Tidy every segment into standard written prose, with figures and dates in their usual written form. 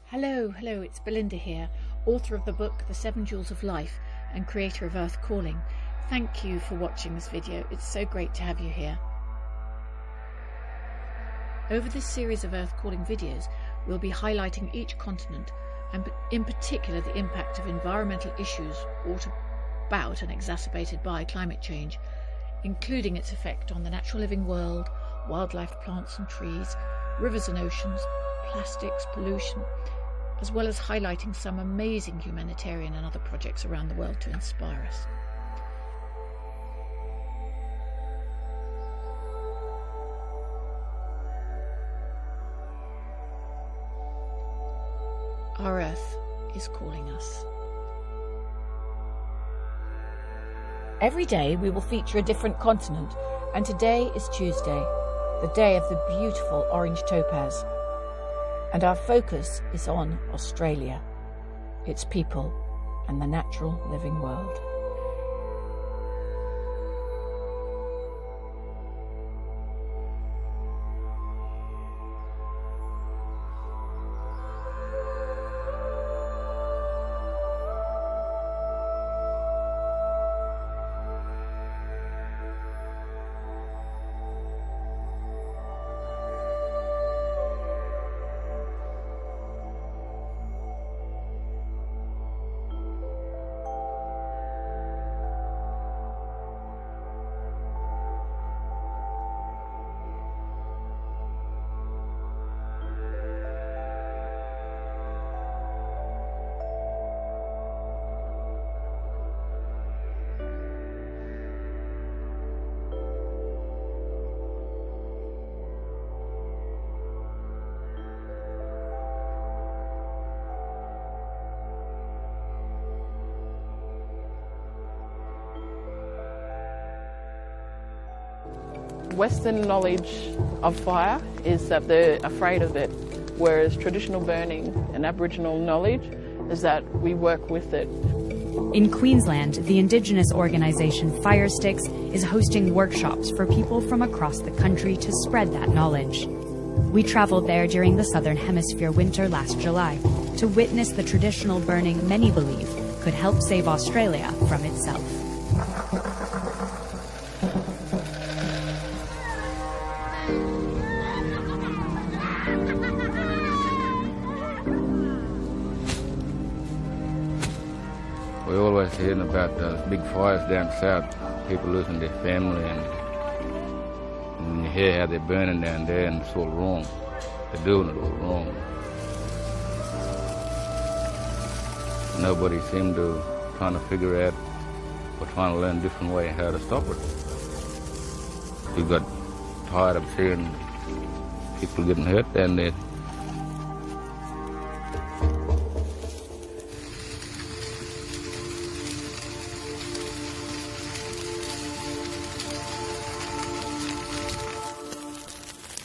Hello, it's Belinda here, author of the book The 7 Jewels of Life and creator of Earth Calling. Thank you for watching this video. It's so great to have you here. Over this series of Earth Calling videos, we'll be highlighting each continent and in particular the impact of environmental issues brought about and exacerbated by climate change, including its effect on the natural living world, wildlife, plants and trees, rivers and oceans, plastics, pollution, as well as highlighting some amazing humanitarian and other projects around the world to inspire us. Our Earth is calling us. Every day we will feature a different continent, and today is Tuesday, the day of the beautiful orange topaz. And our focus is on Australia, its people, and the natural living world. Western knowledge of fire is that they're afraid of it, whereas traditional burning and Aboriginal knowledge is that we work with it. In Queensland, the Indigenous organisation Fire Sticks is hosting workshops for people from across the country to spread that knowledge. We travelled there during the Southern Hemisphere winter last July to witness the traditional burning many believe could help save Australia from itself. We always hearing about the big fires down south, people losing their family, and you hear how they're burning down there, and it's all wrong. They're doing it all wrong. Nobody seemed to trying to figure out or trying to learn a different way how to stop it. We got tired of seeing people getting hurt down there.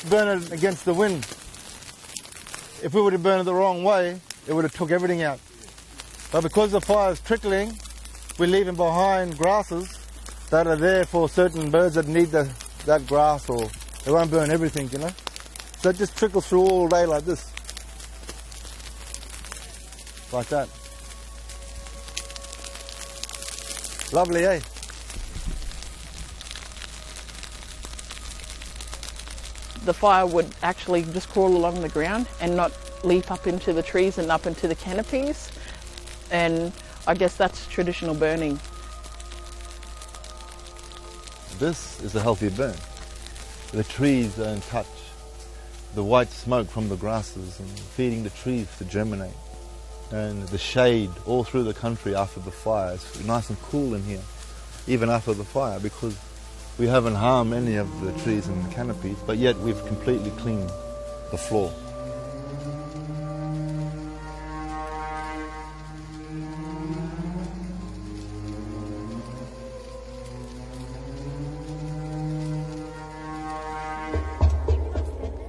Burn it against the wind. If we would have burned it the wrong way, it would have took everything out. But because the fire is trickling, we're leaving behind grasses that are there for certain birds that need that grass, or they won't burn everything, you know. So it just trickles through all day like this. Like that. Lovely, eh? The fire would actually just crawl along the ground and not leap up into the trees and up into the canopies. And I guess that's traditional burning. This is a healthier burn. The trees are in touch. The white smoke from the grasses and feeding the trees to germinate. And the shade all through the country after the fire. It's nice and cool in here, even after the fire, because we haven't harmed any of the trees and canopies, but yet we've completely cleaned the floor.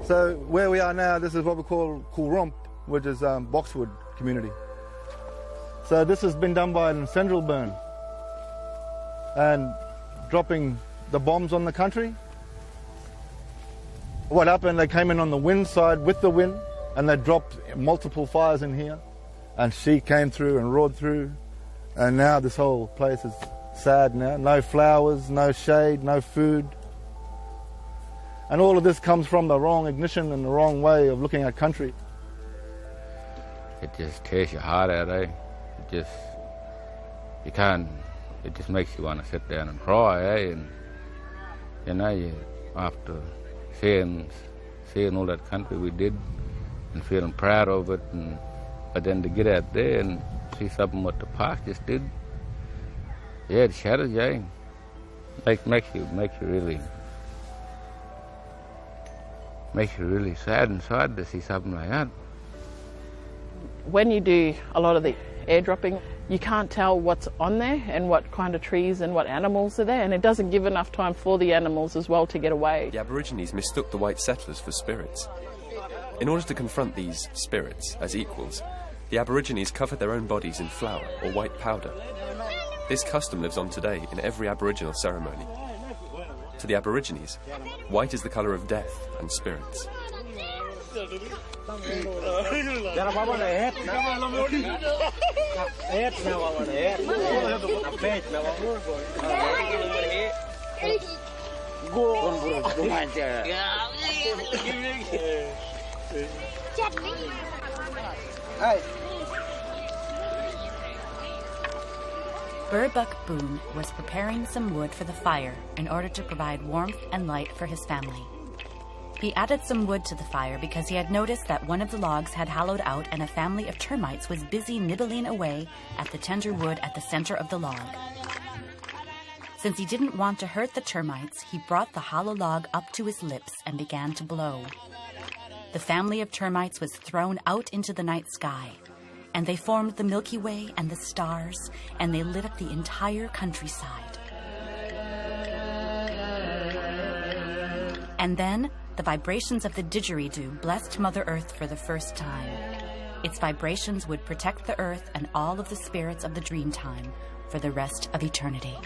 So where we are now, this is what we call Coolromp, which is boxwood community. So this has been done by an central burn and dropping the bombs on the country. What happened, they came in on the wind side with the wind, and they dropped multiple fires in here, and she came through and roared through, and now this whole place is sad now. No flowers, no shade, no food. And all of this comes from the wrong ignition and the wrong way of looking at country. It just tears your heart out, eh? It just makes you want to sit down and cry, eh? And after seeing all that country we did and feeling proud of it, but then to get out there and see something what the park just did, yeah, it shatters you, eh? Makes you really sad inside to see something like that. When you do a lot of the airdropping, you can't tell what's on there and what kind of trees and what animals are there, and it doesn't give enough time for the animals as well to get away. The Aborigines mistook the white settlers for spirits. In order to confront these spirits as equals, the Aborigines covered their own bodies in flour or white powder. This custom lives on today in every Aboriginal ceremony. To the Aborigines, white is the colour of death and spirits. Burbuck Boone was preparing some wood for the fire in order to provide warmth and light for his family. He added some wood to the fire because he had noticed that one of the logs had hollowed out and a family of termites was busy nibbling away at the tender wood at the center of the log. Since he didn't want to hurt the termites, he brought the hollow log up to his lips and began to blow. The family of termites was thrown out into the night sky, and they formed the Milky Way and the stars, and they lit up the entire countryside. And then, the vibrations of the didgeridoo blessed Mother Earth for the first time. Its vibrations would protect the Earth and all of the spirits of the Dreamtime for the rest of eternity.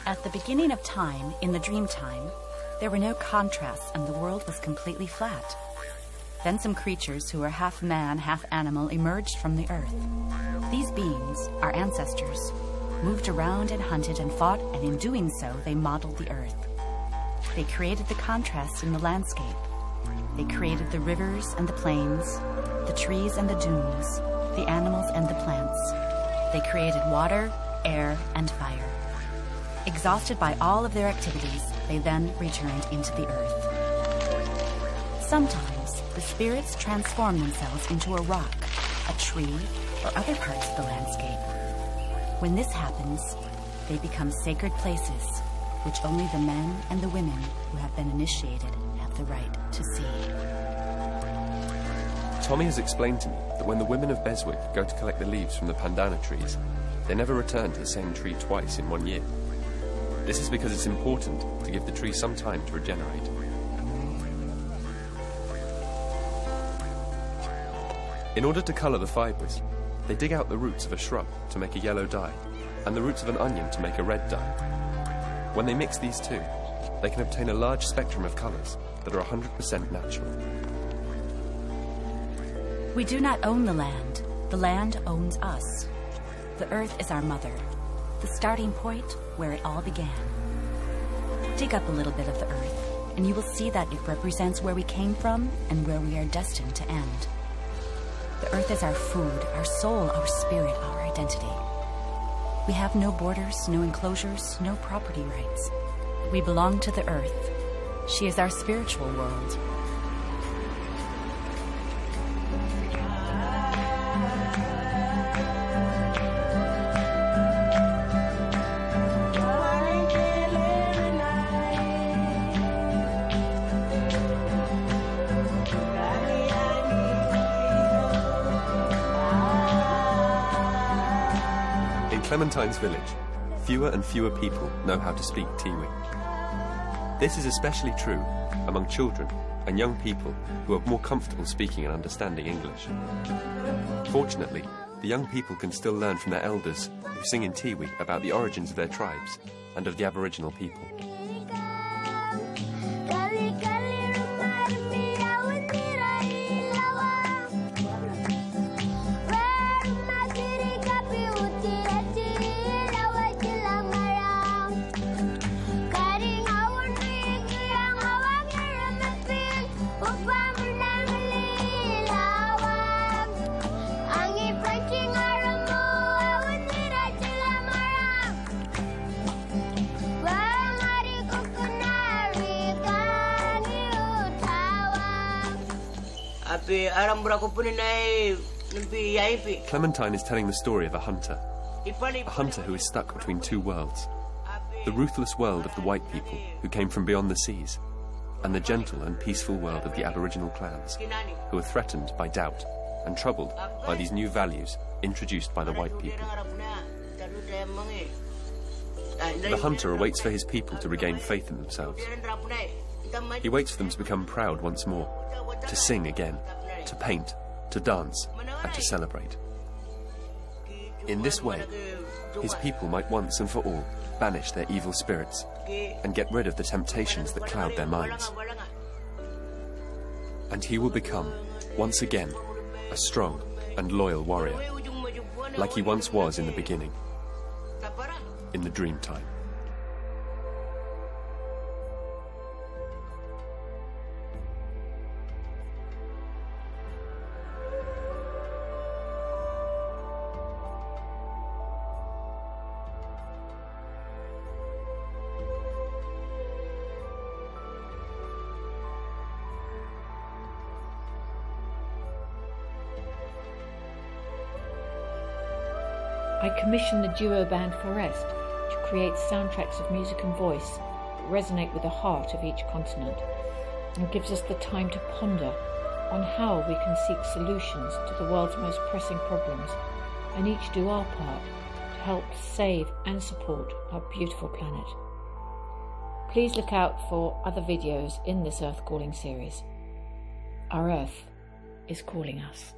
At the beginning of time, in the Dreamtime, there were no contrasts and the world was completely flat. Then some creatures who were half man, half animal emerged from the earth. These beings, our ancestors, moved around and hunted and fought, and in doing so, they modeled the earth. They created the contrasts in the landscape. They created the rivers and the plains, the trees and the dunes, the animals and the plants. They created water, air, and fire. Exhausted by all of their activities, they then returned into the earth. Sometimes, the spirits transform themselves into a rock, a tree, or other parts of the landscape. When this happens, they become sacred places, which only the men and the women who have been initiated have the right to see. Tommy has explained to me that when the women of Beswick go to collect the leaves from the pandana trees, they never return to the same tree twice in 1 year. This is because it's important to give the tree some time to regenerate. In order to colour the fibres, they dig out the roots of a shrub to make a yellow dye, and the roots of an onion to make a red dye. When they mix these two, they can obtain a large spectrum of colours that are 100% natural. We do not own the land owns us. The earth is our mother, the starting point where it all began. Dig up a little bit of the earth, and you will see that it represents where we came from and where we are destined to end. The earth is our food, our soul, our spirit, our identity. We have no borders, no enclosures, no property rights. We belong to the earth. She is our spiritual world. Clementine's village, fewer and fewer people know how to speak Tiwi. This is especially true among children and young people who are more comfortable speaking and understanding English. Fortunately, the young people can still learn from their elders who sing in Tiwi about the origins of their tribes and of the Aboriginal people. Clementine is telling the story of a hunter who is stuck between two worlds. The ruthless world of the white people who came from beyond the seas, and the gentle and peaceful world of the Aboriginal clans, who are threatened by doubt and troubled by these new values introduced by the white people. The hunter awaits for his people to regain faith in themselves. He waits for them to become proud once more, to sing again, to paint, to dance, and to celebrate. In this way, his people might once and for all banish their evil spirits and get rid of the temptations that cloud their minds. And he will become, once again, a strong and loyal warrior, like he once was in the beginning, in the dream time. I commissioned the duo band Forest to create soundtracks of music and voice that resonate with the heart of each continent, and gives us the time to ponder on how we can seek solutions to the world's most pressing problems, and each do our part to help save and support our beautiful planet. Please look out for other videos in this Earth Calling series. Our Earth is calling us.